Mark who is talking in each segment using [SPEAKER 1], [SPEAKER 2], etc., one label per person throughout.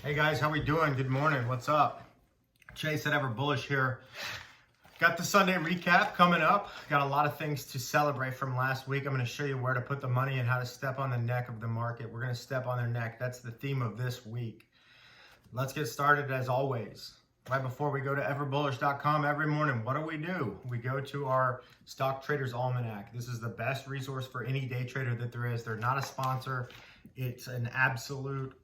[SPEAKER 1] Hey guys, how we doing? Good morning. What's up? Chase at Ever Bullish here. Got the Sunday recap coming up. Got a lot of things to celebrate from last week. I'm going to show you where to put the money and how to step on the neck of the market. We're going to step on their neck. That's the theme of this week. Let's get started as always. Right before we go to everbullish.com every morning, what do? We go to our Stock Traders Almanac. This is the best resource for any day trader that there is. They're not a sponsor. It's an absolute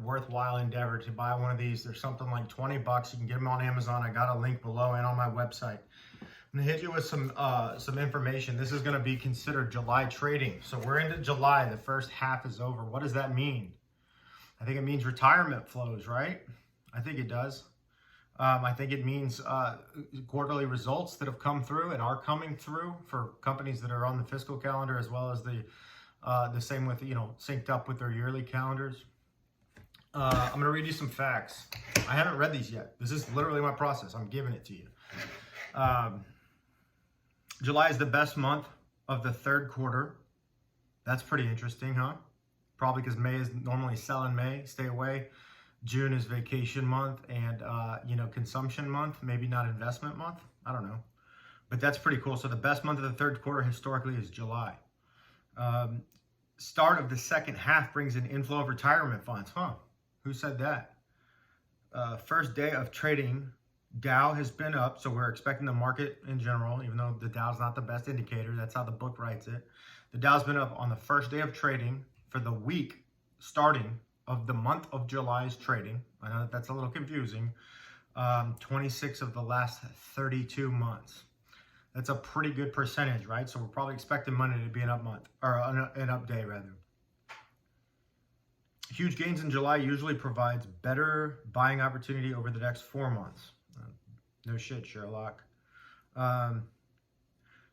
[SPEAKER 1] worthwhile endeavor to buy one of these. There's something like 20 bucks. You can get them on Amazon. I got a link below and on my website. I'm gonna hit you with some information. This is gonna be considered July trading. So we're into July. The first half is over. What does that mean? I think it means retirement flows, right? I think it does. I think it means quarterly results that have come through and are coming through for companies that are on the fiscal calendar, as well as the same with, synced up with their yearly calendars. I'm going to read you some facts. I haven't read these yet. This is literally my process. I'm giving it to you. July is the best month of the third quarter. That's pretty interesting, huh? Probably because May is normally sell in May, stay away. June is vacation month and, consumption month, maybe not investment month. I don't know. But that's pretty cool. So the best month of the third quarter historically is July. Start of the second half brings an inflow of retirement funds. Huh? Who said that? First day of trading, Dow has been up. So we're expecting the market in general, even though the Dow's not the best indicator. That's how the book writes it. The Dow's been up on the first day of trading for the week starting of the month of July's trading. I know that's a little confusing. 26 of the last 32 months. That's a pretty good percentage, right? So we're probably expecting Monday to be an up month, or an up day rather. Huge gains in July usually provides better buying opportunity over the next 4 months. No shit, Sherlock.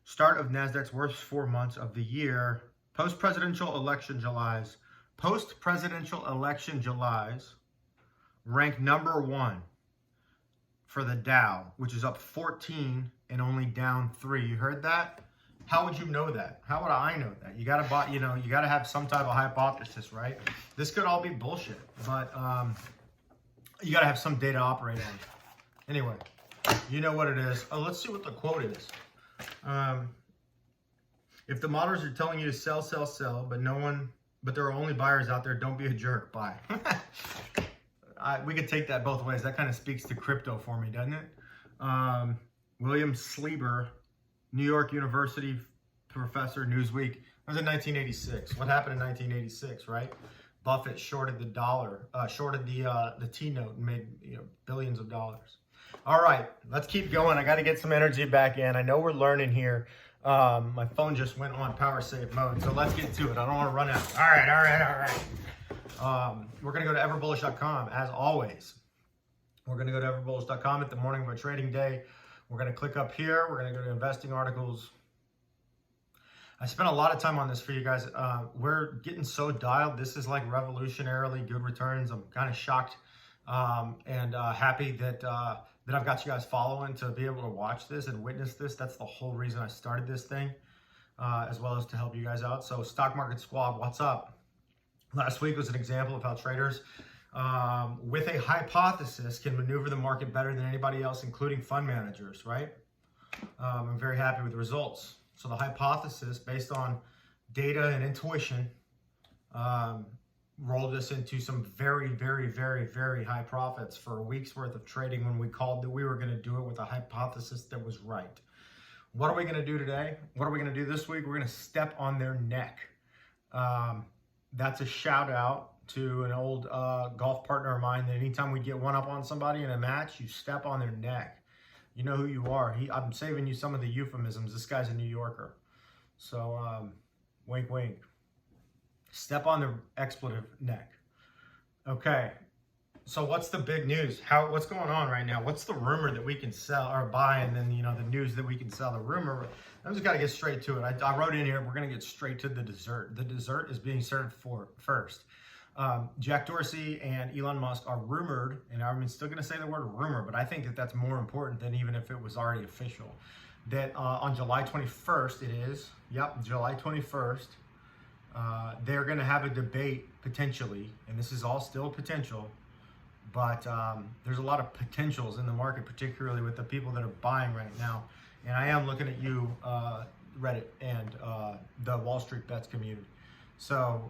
[SPEAKER 1] Start of NASDAQ's worst 4 months of the year. Post-presidential election Julys rank number 1 for the Dow, which is up 14 and only down 3. You heard that? How would you know that? How would I know that? You gotta buy, you gotta have some type of hypothesis, right? This could all be bullshit, but you gotta have some data to operate on. Anyway, you know what it is. Oh, let's see what the quote is. If the models are telling you to sell, but there are only buyers out there, don't be a jerk. Buy. We could take that both ways. That kind of speaks to crypto for me, doesn't it? William Sleeper, New York University professor, Newsweek. That was in 1986. What happened in 1986, right? Buffett shorted the dollar, shorted the T-note and made billions of dollars. All right, let's keep going. I got to get some energy back in. I know we're learning here. My phone just went on power save mode, so let's get to it. I don't want to run out. All right. We're going to go to everbullish.com as always. We're going to go to everbullish.com at the morning of a trading day. We're going to click up here. We're going to go to investing articles. I spent a lot of time on this for you guys. We're getting so dialed. This is like revolutionarily good returns. I'm kind of shocked and happy that I've got you guys following to be able to watch this and witness this. That's the whole reason I started this thing, as well as to help you guys out. So Stock Market Squad, what's up? Last week was an example of how traders with a hypothesis can maneuver the market better than anybody else, including fund managers, right? I'm very happy with the results. So the hypothesis based on data and intuition rolled us into some very, very, very, very high profits for a week's worth of trading when we called that we were going to do it with a hypothesis that was right. What are we going to do today? What are we going to do this week? We're going to step on their neck. That's a shout out to an old golf partner of mine that anytime we get one up on somebody in a match, you step on their neck. You know who you are. I'm saving you some of the euphemisms. This guy's a New Yorker. So wink, wink. Step on the expletive neck. Okay. So what's the big news? What's going on right now? What's the rumor that we can sell or buy, and then the news that we can sell? The rumor. I just got to get straight to it. I wrote in here. We're going to get straight to the dessert. The dessert is being served first. Jack Dorsey and Elon Musk are rumored, and I'm still going to say the word rumor, but I think that that's more important than even if it was already official. That on July 21st, July 21st, they're going to have a debate potentially, and this is all still potential, but there's a lot of potentials in the market, particularly with the people that are buying right now. And I am looking at you, Reddit, and the Wall Street Bets community. So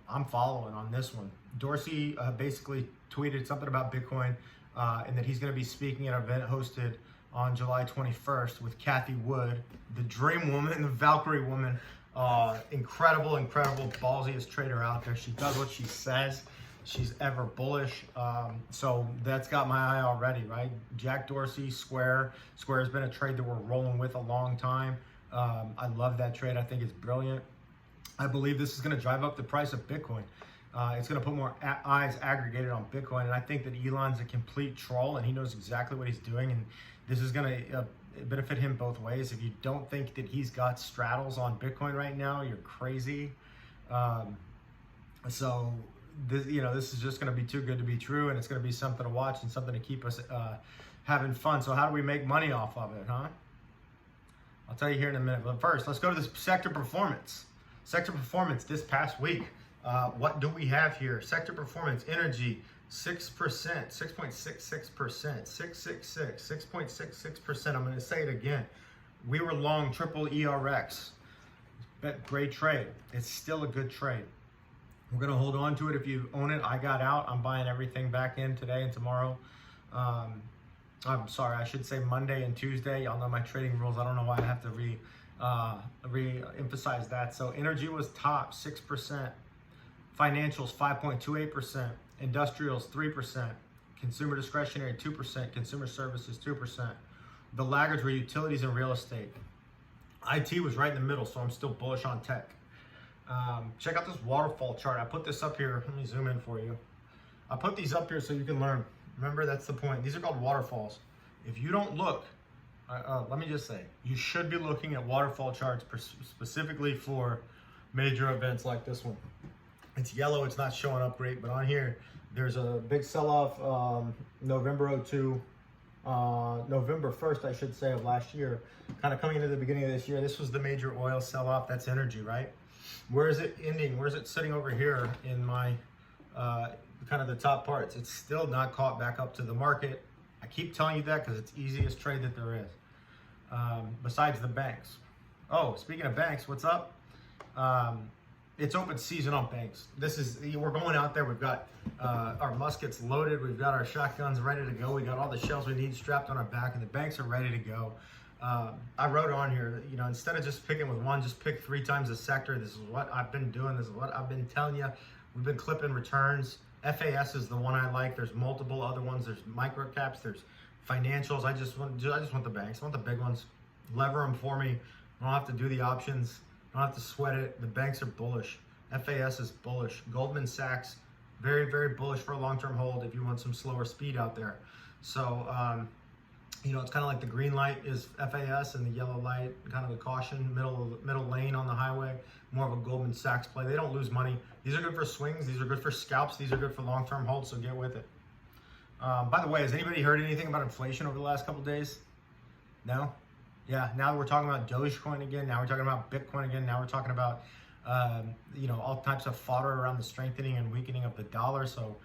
[SPEAKER 1] I'm following on this one. Dorsey basically tweeted something about Bitcoin and that he's going to be speaking at an event hosted on July 21st with Kathy Wood, the dream woman, the Valkyrie woman. Incredible, ballsiest trader out there. She does what she says. She's ever bullish. So that's got my eye already, right? Jack Dorsey, Square. Square's been a trade that we're rolling with a long time. I love that trade. I think it's brilliant. I believe this is going to drive up the price of Bitcoin. It's going to put more eyes aggregated on Bitcoin. And I think that Elon's a complete troll and he knows exactly what he's doing. And this is going to benefit him both ways. If you don't think that he's got straddles on Bitcoin right now, you're crazy. So this, this is just going to be too good to be true, and it's going to be something to watch and something to keep us having fun. So how do we make money off of it, huh? I'll tell you here in a minute. But first, let's go to the sector performance. Sector performance this past week. What do we have here? Sector performance, energy, 6%, 6.66%, 6.66%. I'm going to say it again. We were long triple ERX. Great trade. It's still a good trade. We're going to hold on to it. If you own it, I got out. I'm buying everything back in today and tomorrow. I'm sorry, I should say Monday and Tuesday. Y'all know my trading rules. I don't know why I have to re-emphasize that. So energy was top, 6%. Financials, 5.28%. Industrials, 3%. Consumer discretionary, 2%. Consumer services, 2%. The laggards were utilities and real estate. IT was right in the middle, so I'm still bullish on tech. Check out this waterfall chart. I put this up here. Let me zoom in for you. I put these up here so you can learn. Remember, that's the point. These are called waterfalls. If you don't look, let me just say, you should be looking at waterfall charts specifically for major events like this one. It's yellow. It's not showing up great, but on here, there's a big sell-off November 02, November 1st, I should say, of last year, kind of coming into the beginning of this year. This was the major oil sell-off. That's energy, right? Where is it ending? Where is it sitting over here in my kind of the top parts? It's still not caught back up to the market. I keep telling you that because it's the easiest trade that there is, besides the banks. Oh, speaking of banks, what's up? It's open season on banks. We're going out there. We've got our muskets loaded. We've got our shotguns ready to go. We got all the shells we need strapped on our back, and the banks are ready to go. I wrote on here, instead of just picking with one, just pick 3 times a sector. This is what I've been doing. This is what I've been telling you. We've been clipping returns. FAS is the one I like. There's multiple other ones. There's micro caps. There's financials. I just want the banks. I want the big ones. Lever them for me. I don't have to do the options. I don't have to sweat it. The banks are bullish. FAS is bullish. Goldman Sachs, very, very bullish for a long-term hold if you want some slower speed out there. So, it's kind of like the green light is FAS and the yellow light, kind of the caution, middle lane on the highway, more of a Goldman Sachs play. They don't lose money. These are good for swings. These are good for scalps. These are good for long-term holds, so get with it. By the way, has anybody heard anything about inflation over the last couple of days? No? Yeah, now we're talking about Dogecoin again. Now we're talking about Bitcoin again. Now we're talking about, all types of fodder around the strengthening and weakening of the dollar. So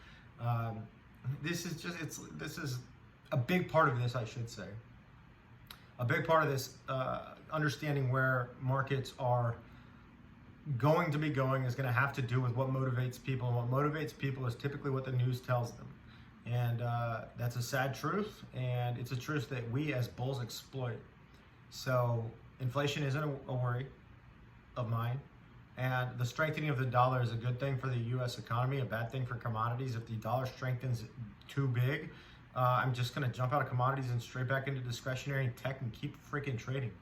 [SPEAKER 1] this is a big part of this, I should say. A big part of this, understanding where markets are going to be going is going to have to do with what motivates people. And what motivates people is typically what the news tells them. And that's a sad truth. And it's a truth that we as bulls exploit. So inflation isn't a worry of mine. And the strengthening of the dollar is a good thing for the U.S. economy, a bad thing for commodities. If the dollar strengthens too big, I'm just going to jump out of commodities and straight back into discretionary and tech and keep freaking trading.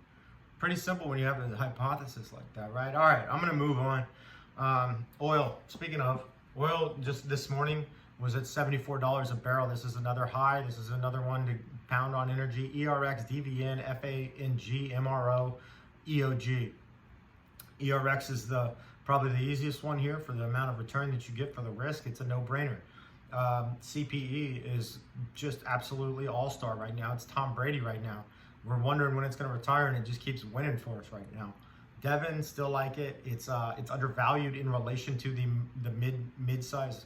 [SPEAKER 1] Pretty simple when you have a hypothesis like that, right? All right, I'm going to move on. Oil, speaking of, oil just this morning was at $74 a barrel. This is another high. This is another one to pound on energy. ERX, DVN, FANG, MRO, EOG. ERX is probably the easiest one here for the amount of return that you get for the risk. It's a no-brainer. CPE is just absolutely all-star right now. It's Tom Brady right now. We're wondering when it's going to retire, and it just keeps winning for us right now. Devon, still like it. It's undervalued in relation to the mid-size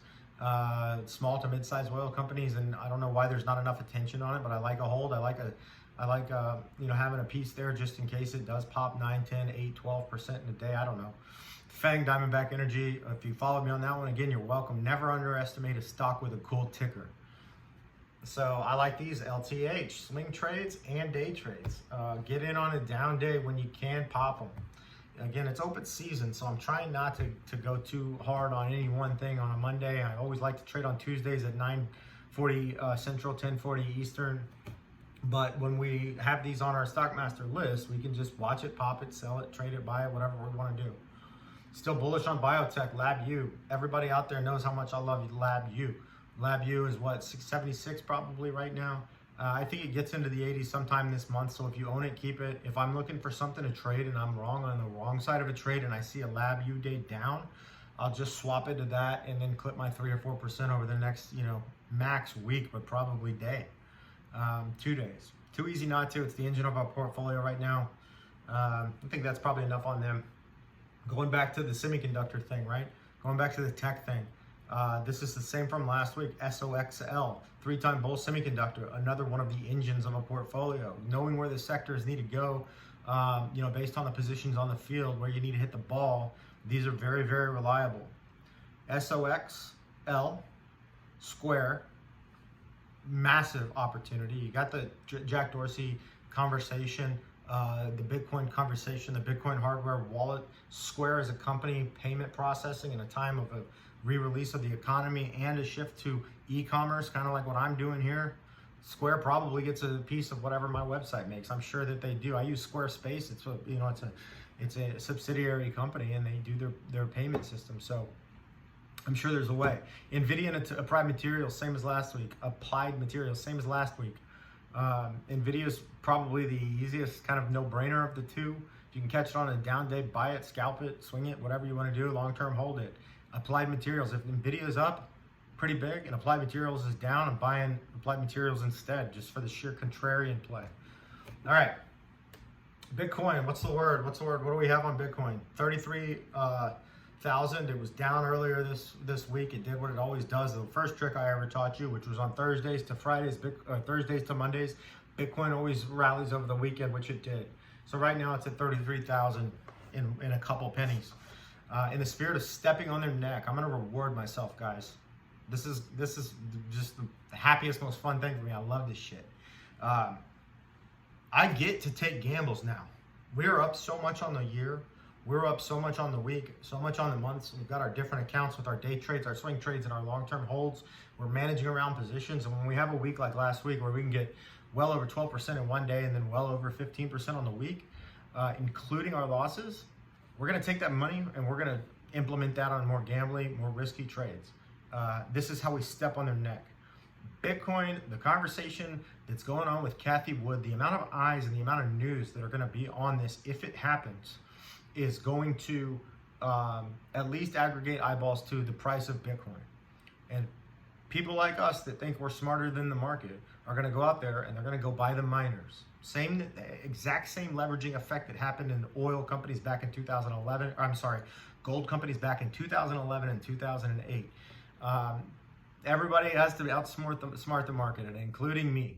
[SPEAKER 1] small to mid-sized oil companies, and I don't know why there's not enough attention on it, but I like a hold. I like having a piece there just in case it does pop 9, 10, 8, 12% in a day. I don't know. Fang Diamondback Energy, if you followed me on that one, again, you're welcome. Never underestimate a stock with a cool ticker. So I like these LTH, swing trades and day trades. Get in on a down day when you can pop them. Again, it's open season, so I'm trying not to go too hard on any one thing on a Monday. I always like to trade on Tuesdays at 9:40 Central, 10:40 Eastern. But when we have these on our Stockmaster list, we can just watch it, pop it, sell it, trade it, buy it, whatever we want to do. Still bullish on biotech, LabU. Everybody out there knows how much I love LabU. LabU is what, 676 probably right now. I think it gets into the 80s sometime this month, so if you own it, keep it. If I'm looking for something to trade and I'm wrong on the wrong side of a trade and I see a LabU day down, I'll just swap it to that and then clip my 3 or 4% over the next, max week, but probably day. 2 days. Too easy not to. It's the engine of our portfolio right now. I think that's probably enough on them. Going back to the semiconductor thing, right? Going back to the tech thing. This is the same from last week. SOXL, 3-time bull semiconductor, another one of the engines of a portfolio. Knowing where the sectors need to go, based on the positions on the field where you need to hit the ball, these are very, very reliable. SOXL, Square, massive opportunity. You got the Jack Dorsey conversation, the Bitcoin conversation, the Bitcoin hardware wallet. Square is a company, payment processing in a time of a re-release of the economy and a shift to e-commerce, kind of like what I'm doing here. Square probably gets a piece of whatever my website makes. I'm sure that they do. I use Squarespace. It's a subsidiary company, and they do their payment system. So I'm sure there's a way. NVIDIA and Applied Materials, same as last week. Applied Materials, same as last week. NVIDIA is probably the easiest kind of no-brainer of the two. If you can catch it on a down day, buy it, scalp it, swing it, whatever you want to do. Long-term, hold it. Applied Materials, if NVIDIA is up pretty big and Applied Materials is down, I'm buying Applied Materials instead, just for the sheer contrarian play. All right. Bitcoin, what's the word? What do we have on Bitcoin? 33,000. It was down earlier this week. It did what it always does. The first trick I ever taught you, which was on Thursdays to Fridays, Thursdays to Mondays, Bitcoin always rallies over the weekend, which it did. So right now it's at 33,000 in a couple pennies. In the spirit of stepping on their neck, I'm gonna reward myself, guys. This is just the happiest, most fun thing for me. I love this shit. I get to take gambles now. We're up so much on the year. We're up so much on the week, so much on the months. We've got our different accounts with our day trades, our swing trades, and our long-term holds. We're managing around positions. And when we have a week like last week where we can get well over 12% in one day and then well over 15% on the week, including our losses, we're going to take that money and we're going to implement that on more gambling, more risky trades. This is how we step on their neck. Bitcoin, the conversation that's going on with Cathie Wood, the amount of eyes and the amount of news that are going to be on this, if it happens, is going to at least aggregate eyeballs to the price of Bitcoin. And people like us that think we're smarter than the market are going to go out there and they're going to go buy the miners. Exact same leveraging effect that happened in oil companies back in 2011. Gold companies back in 2011 and 2008. Everybody has to outsmart the market, and including me.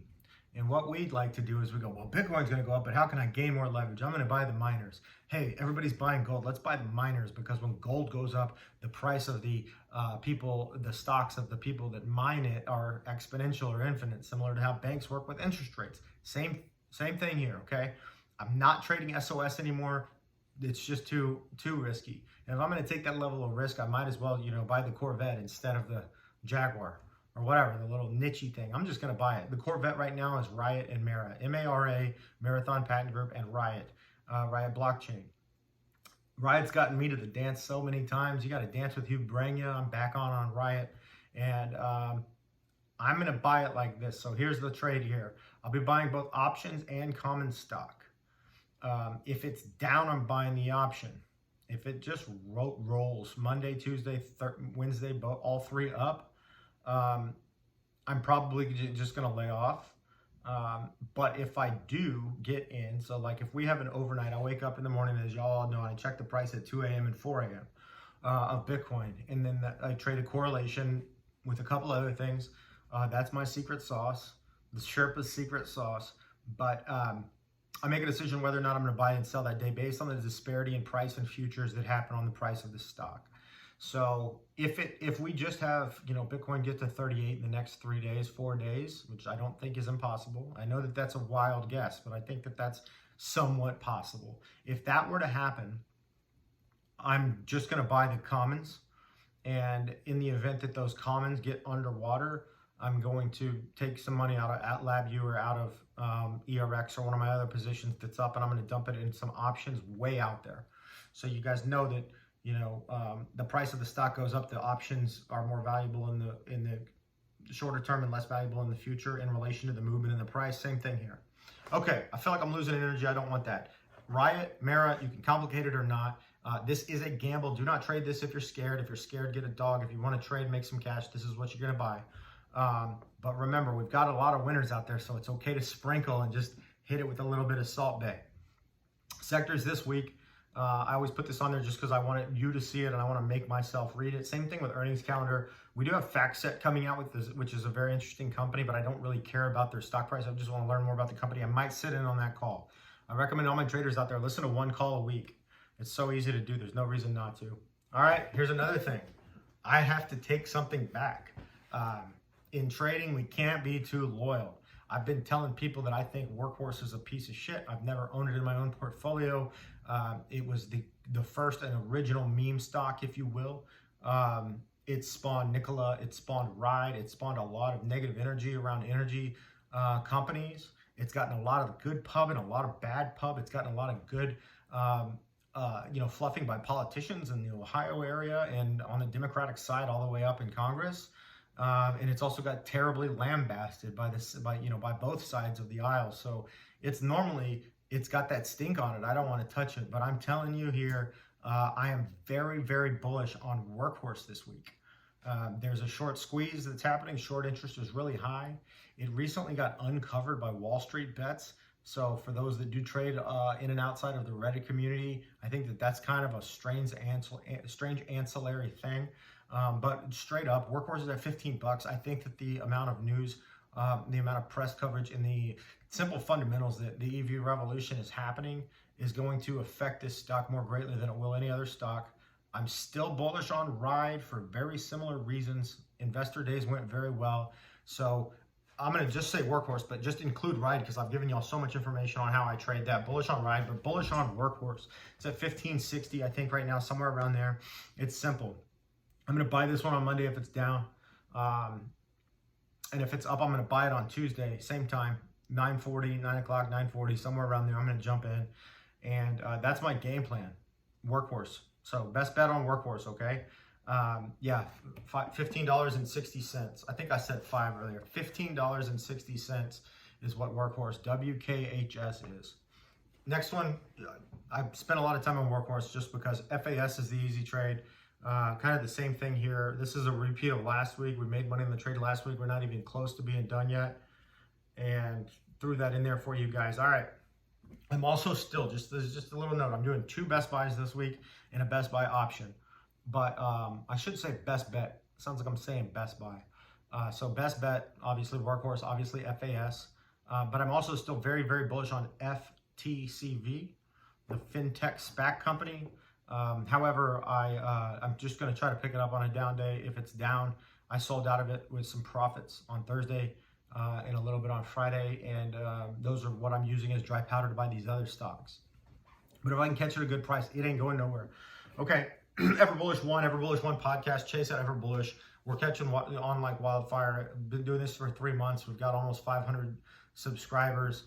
[SPEAKER 1] And what we'd like to do is we go, well, Bitcoin's going to go up, but how can I gain more leverage? I'm going to buy the miners. Hey, everybody's buying gold. Let's buy the miners, because when gold goes up, the price of the the stocks of the people that mine it are exponential or infinite, similar to how banks work with interest rates. Same thing here, okay? I'm not trading SOS anymore. It's just too risky. And if I'm going to take that level of risk, I might as well, buy the Corvette instead of the Jaguar or whatever, the little niche thing. I'm just going to buy it. The Corvette right now is RIOT and Mara, M-A-R-A, Marathon Patent Group, and RIOT, RIOT Blockchain. RIOT's gotten me to the dance so many times. You got to dance with Hugh Branya. I'm back on RIOT, and I'm going to buy it like this. So here's the trade here. I'll be buying both options and common stock. If it's down, I'm buying the option. If it just rolls Monday, Tuesday, Wednesday, all three up, I'm probably just going to lay off. But if I do get in, so like if we have an overnight, I wake up in the morning, as y'all know, I check the price at 2 a.m. and 4 a.m. Of Bitcoin. And then I trade a correlation with a couple other things. That's my secret sauce, the Sherpa's secret sauce. But I make a decision whether or not I'm going to buy and sell that day based on the disparity in price and futures that happen on the price of the stock. So if we just have, Bitcoin get to 38 in the next 3 days, 4 days, which I don't think is impossible. I know that that's a wild guess, but I think that that's somewhat possible. If that were to happen, I'm just going to buy the commons. And in the event that those commons get underwater, I'm going to take some money out of LabVIEW or out of ERX or one of my other positions that's up, and I'm going to dump it in some options way out there. So you guys know that, the price of the stock goes up, the options are more valuable in the shorter term and less valuable in the future in relation to the movement in the price. Same thing here. Okay, I feel like I'm losing energy. I don't want that. RIOT, Mara, you can complicate it or not. This is a gamble. Do not trade this if you're scared. If you're scared, get a dog. If you want to trade, make some cash. This is what you're going to buy. But remember, we've got a lot of winners out there, so it's okay to sprinkle and just hit it with a little bit of Salt Bae. Sectors this week. I always put this on there just because I wanted you to see it and I want to make myself read it. Same thing with earnings calendar. We do have FactSet coming out with this, which is a very interesting company, but I don't really care about their stock price. I just want to learn more about the company. I might sit in on that call. I recommend all my traders out there, listen to one call a week. It's so easy to do. There's no reason not to. All right, here's another thing. I have to take something back. In trading, we can't be too loyal. I've been telling people that I think Workhorse is a piece of shit. I've never owned it in my own portfolio. It was the first and original meme stock, if you will. It spawned Nikola, it spawned Ride, it spawned a lot of negative energy around energy companies. It's gotten a lot of good pub and a lot of bad pub. It's gotten a lot of good fluffing by politicians in the Ohio area and on the Democratic side all the way up in Congress. And it's also got terribly lambasted by both sides of the aisle. So it's got that stink on it. I don't want to touch it, but I'm telling you here, I am very, very bullish on Workhorse this week. There's a short squeeze that's happening. Short interest is really high. It recently got uncovered by Wall Street Bets. So for those that do trade in and outside of the Reddit community, I think that that's kind of a strange ancillary thing. But straight up, Workhorse is at 15 bucks. I think that the amount of news, the amount of press coverage, and the simple fundamentals that the EV revolution is happening is going to affect this stock more greatly than it will any other stock. I'm still bullish on Ride for very similar reasons. Investor days went very well. So I'm going to just say Workhorse, but just include Ride because I've given y'all so much information on how I trade that. Bullish on Ride, but bullish on Workhorse. It's at 1560, I think, right now, somewhere around there. It's simple. I'm going to buy this one on Monday if it's down. And if it's up, I'm going to buy it on Tuesday, same time, 9:40, 9 o'clock, 9:40, somewhere around there. I'm going to jump in. And that's my game plan, Workhorse. So best bet on Workhorse, okay? $15.60. I think I said 5 earlier. $15.60 is what Workhorse, WKHS is. Next one, I've spent a lot of time on Workhorse just because FAS is the easy trade. Kind of the same thing here. This is a repeat of last week. We made money in the trade last week. We're not even close to being done yet. And threw that in there for you guys. All right. I'm also still, just a little note, I'm doing 2 Best Buys this week and a Best Buy option. But I should say best bet. Sounds like I'm saying Best Buy. So best bet, obviously Workhorse, obviously FAS. But I'm also still very, very bullish on FTCV, the FinTech SPAC company. However, I'm just going to try to pick it up on a down day. If it's down, I sold out of it with some profits on Thursday and a little bit on Friday. And those are what I'm using as dry powder to buy these other stocks. But if I can catch it at a good price, it ain't going nowhere. Okay, Ever Bullish One podcast, Chase at Ever Bullish. We're catching on like wildfire. Been doing this for 3 months. We've got almost 500 subscribers.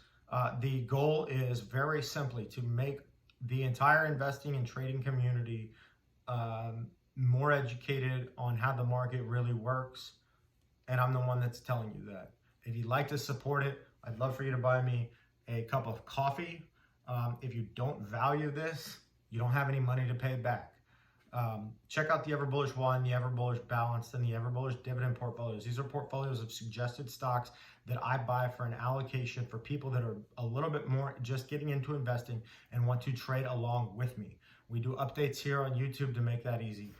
[SPEAKER 1] The goal is very simply to make the entire investing and trading community more educated on how the market really works. And I'm the one that's telling you that. If you'd like to support it, I'd love for you to buy me a cup of coffee. If you don't value this, you don't have any money to pay back. Check out the Ever Bullish One, the Ever Bullish Balanced, and the Ever Bullish Dividend portfolios. These are portfolios of suggested stocks that I buy for an allocation for people that are a little bit more just getting into investing and want to trade along with me. We do updates here on YouTube to make that easy.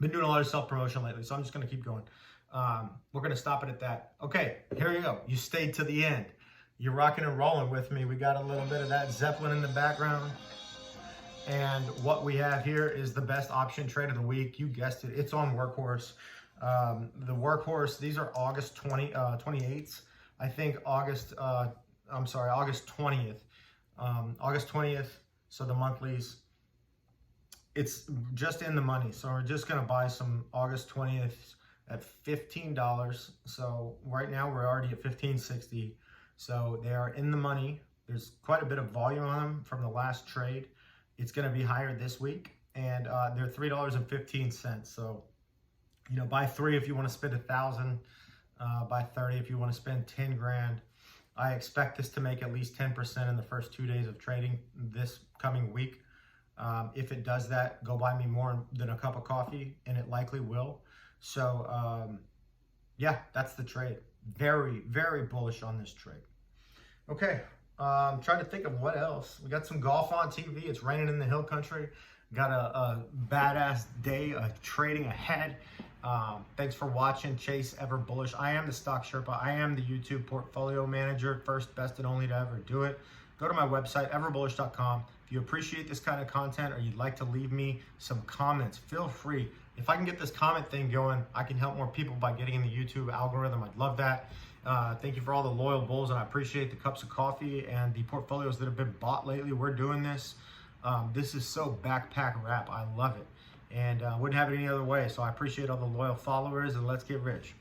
[SPEAKER 1] Been doing a lot of self-promotion lately, so I'm just going to keep going. We're going to stop it at that. Okay, here you go. You stayed to the end. You're rocking and rolling with me. We got a little bit of that Zeppelin in the background. And what we have here is the best option trade of the week. You guessed it. It's on Workhorse. The Workhorse, these are August 28th. I think August 20th. August 20th, so the monthlies. It's just in the money. So we're just going to buy some August 20th at $15. So right now we're already at $15.60. So they are in the money. There's quite a bit of volume on them from the last trade. It's going to be higher this week, and they're $3.15. So, you know, buy 3 if you want to spend 1,000. Buy 30 if you want to spend 10 grand. I expect this to make at least 10% in the first 2 days of trading this coming week. If it does that, go buy me more than a cup of coffee, and it likely will. So, yeah, that's the trade. Very, very bullish on this trade. Okay, trying to think of what else. We got some golf on TV. It's raining in the hill country. Got a badass day of trading ahead. Thanks for watching. Chase Ever Bullish. I am the Stock Sherpa. I am the YouTube portfolio manager. First, best, and only to ever do it. Go to my website, everbullish.com. If you appreciate this kind of content or you'd like to leave me some comments, feel free. If I can get this comment thing going, I can help more people by getting in the YouTube algorithm. I'd love that. Thank you for all the loyal bulls, and I appreciate the cups of coffee and the portfolios that have been bought lately. We're doing this. This is so backpack rap. I love it. And wouldn't have it any other way. So I appreciate all the loyal followers, and let's get rich.